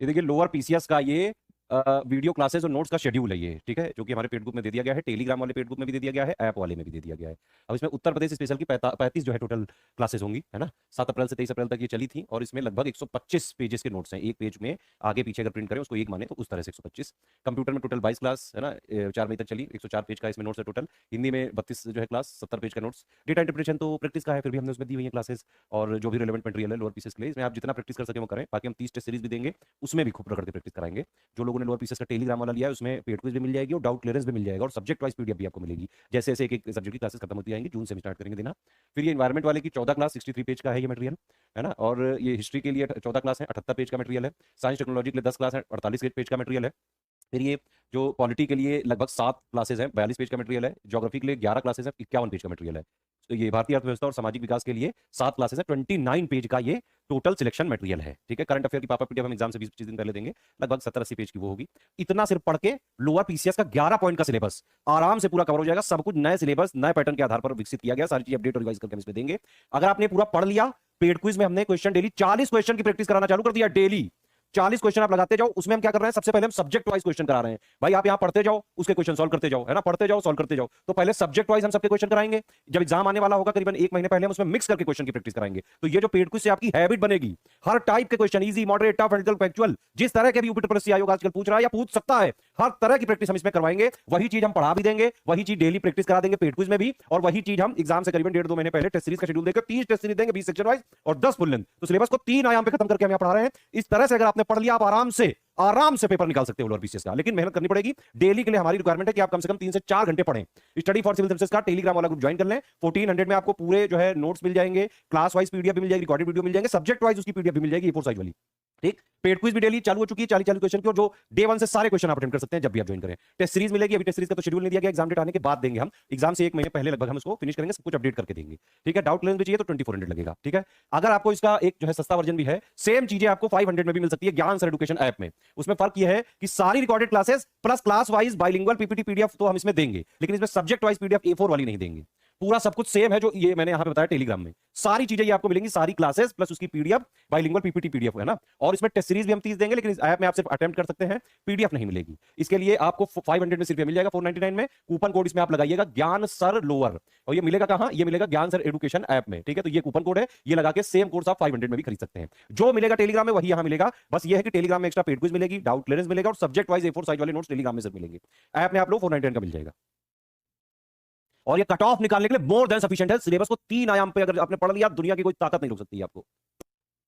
ये देखिए lower PCS का ये वीडियो क्लासेस और नोट्स का शेड्यूल है ये, ठीक है, जो कि हमारे पेड ग्रुप में दे दिया गया है, टेलीग्राम वाले पेड ग्रुप में भी दे दिया गया है, ऐप वाले में भी दे दिया गया है। अब इसमें उत्तर प्रदेश स्पेशल की 35 जो है टोटल क्लासेस होंगी, है ना। 7 अप्रैल से 23 अप्रैल तक ये चली थी और इसमें लगभग 125 पेजेस के नोट्स हैं। एक पेज में आगे पीछे अगर प्रिंट करें उसको एक माने तो उस तरह से 125। कंप्यूटर में टोटल 22 क्लास है ना, 4 मई तक चली, 104 पेज का इसमें नोट्स है टोटल। हिंदी में 32 जो है क्लास, 70 पेज का नोट्स। डेटा इंटरप्रिटेशन तो प्रैक्टिस का है, फिर भी हमने उसमें दी हुई है क्लासेस, और जो भी रिलेवेंट मटेरियल है लोअर पीसेस के लिए, इसमें आप जितना प्रैक्टिस कर सके वो करें। बाकी हम 30 टेस्ट सीरीज भी देंगे, उसमें भी खूब रगड़ के प्रैक्टिस कराएंगे। जो लोगों ने लोअर पीसेस का टेलीग्राम वाला लिया है उसमें पेड क्विज भी मिल जाएगी और डाउट क्लियरेंस भी मिल जाएगा और सब्जेक्ट वाइज पीडीएफ भी आपको मिलेगी। जैसे जैसे एक सब्जेक्ट की क्लासेस खत्म होती जाएंगी, जून से हम स्टार्ट करेंगे देना। फिर ये एनवायरमेंट वाले की 14 क्लास 63 पेज का है ये मटेरियल, है ना। और ये हिस्ट्री के लिए 14 क्लास है, 78 पेज का मटेरियल है। साइंस टेक्नोलॉजी के लिए 10 क्लास है, 48 पेज का मटेरियल है। फिर ये जो पॉलिटी के लिए लगभग 7 क्लासेस हैं, 42 पेज का मटेरियल है। ज्योग्राफी के लिए 11 क्लासेस है, 51 पेज का मटेरियल है। तो ये भारतीय अर्थव्यवस्था और सामाजिक विकास के लिए 7 क्लासेस है, 29 पेज का ये टोटल सिलेक्शन मटेरियल है, ठीक है। करंट अफेयर की पापा पीडीएफ हम एग्जाम से 20-25 दिन पहले देंगे, लगभग 70-80 पेज की वो होगी। इतना सिर्फ पढ़ के लोअर पीसीएस का 11 पॉइंट का सिलेबस आराम से पूरा कवर हो जाएगा। सब कुछ नए सिलेबस नए पैटर्न के आधार पर विकसित किया गया, सारी चीज अपडेट और रिवाइज करके हम इसमें देंगे। अगर आपने पूरा पढ़ लिया, पेड क्विज में हमने क्वेश्चन डेली 40 क्वेश्चन की प्रैक्टिस कराना चालू कर दिया डेली। 40 क्वेश्चन आप लगाते जाओ। उसमें हम क्या कर रहे हैं, सबसे पहले हम सब्जेक्ट वाइज क्वेश्चन करा रहे हैं। भाई आप यहां पढ़ते जाओ, उसके क्वेश्चन सॉल्व करते जाओ, है ना, पढ़ते जाओ सॉल्व करते जाओ। तो पहले सब्जेक्ट वाइज हम सबके क्वेश्चन कराएंगे। जब एग्जाम आने वाला होगा करीबन 1 महीने पहले हम उसमें मिक्स करके क्वेश्चन की प्रैक्टिस कराएंगे। तो ये जो पेड क्विज से आपकी हैबिट बनेगी, हर टाइप के question, easy, moderate, tough, and factual, जिस तरह के भी यूपी ट्रिपल एससी आयोग आजकल पूछ रहा है या पूछ सकता है, हर तरह की प्रैक्टिस हम इसमें करवाएंगे। वही चीज हम पढ़ा भी देंगे, वही चीज डेली प्रैक्टिस करा देंगे पेड क्विज में भी, और वही चीज हम एग्जाम से करीबन 1.5-2 महीने पहले टेस्ट सीरीज का शेड्यूल देकर 30 टेस्ट सीरीज देंगे, 20 सेक्शन वाइज और 10 फुल लेंथ। तो सिलेबस को 3 आयाम पे खत्म करके हम यहां पढ़ा रहे हैं। इस तरह से अगर आपने पढ़ लिया, आप आराम से पेपर निकाल सकते हो लोअर पीसीएस का। लेकिन मेहनत करनी पड़ेगी। डेली के लिए हमारी रिक्वायरमेंट है कि आप कम से कम 3 से 4 घंटे पढ़ें। स्टडी फॉर सिविल सर्विसेज का टेलीग्राम वाला ग्रुप ज्वाइन कर लें। 1400 में आपको पूरे जो है नोट्स मिल जाएंगे, क्लास वाइज पीडीएफ भी मिल जाएगी, रिकॉर्डेड वीडियो मिल जाएंगे, सब्जेक्ट वाइज उसकी पीडीएफ भी मिल जाएगी, A4 साइज वाली, ठीक। पेड क्विज भी डेली चालू हो चुकी है, 40 क्वेश्चन की, और जो डे 1 से सारे क्वेश्चन आप अटेंड कर सकते हैं जब भी आप ज्वाइन करें। टेस्ट सीरीज मिलेगी, अभी टेस्ट सीरीज का तो शेड्यूल नहीं दिया गया, एग्जाम डेट आने के बाद देंगे हम। एग्जाम से 1 महीने पहले लगभग हम इसको फिनिश करेंगे, सब कुछ अपडेट करके देंगे, ठीक है। डाउट लेंस भी चाहिए तो 2400 लगेगा, ठीक है। अगर आपको इसका एक जो है सस्ता वर्जन भी है, सेम चीजें आपको 500 में भी मिल सकती है ज्ञान सर एजुकेशन ऐप में। उसमें फर्क यह है कि सारी recorded classes plus class wise bilingual PPT PDF तो हम इसमें देंगे, लेकिन इसमें सब्जेक्ट वाइज पीडीएफ A4 वाली नहीं देंगे। पूरा सब कुछ सेम है जो ये मैंने यहां पे बताया टेलीग्राम में। सारी चीजें ये आपको मिलेंगी, सारी क्लासेस प्लस उसकी पीडीएफ, बाइलिंगुअल पीपीटी पीडीएफ, है ना। और इसमें टेस्ट सीरीज भी हम 30 देंगे, लेकिन इस ऐप में आप सिर्फ अटेम्प्ट कर सकते हैं, पीडीएफ नहीं मिलेगी। इसके लिए आपको 500 में सिर्फ मिल जाएगा, 499 में। कूपन कोड इसमें आप लगाइएगा ज्ञान सर लोअर, और ये मिलेगा कहां, ये मिलेगा ज्ञान सर एजुकेशन ऐप में, ठीक है। तो ये कूपन कोड है, ये लगा के सेम कोर्स आप 500 में भी खरीद सकते हैं। जो मिलेगा टेलीग्राम में वही यहां मिलेगा। बस ये है कि टेलीग्राम में एक्स्ट्रा पेड क्विज मिलेगी, डाउट क्लियरेंस मिलेगा, और सब्जेक्ट वाइज A4 साइज वाले नोट्स टेलीग्राम में सिर्फ मिलेंगे। ऐप में आप लोग 499 का मिल जाएगा। और ये कट ऑफ निकालने के लिए मोर देन सफिशिएंट है। सिलेबस को 3 आयाम पे अगर आपने पढ़ लिया, दुनिया की कोई ताकत नहीं रोक सकती है आपको।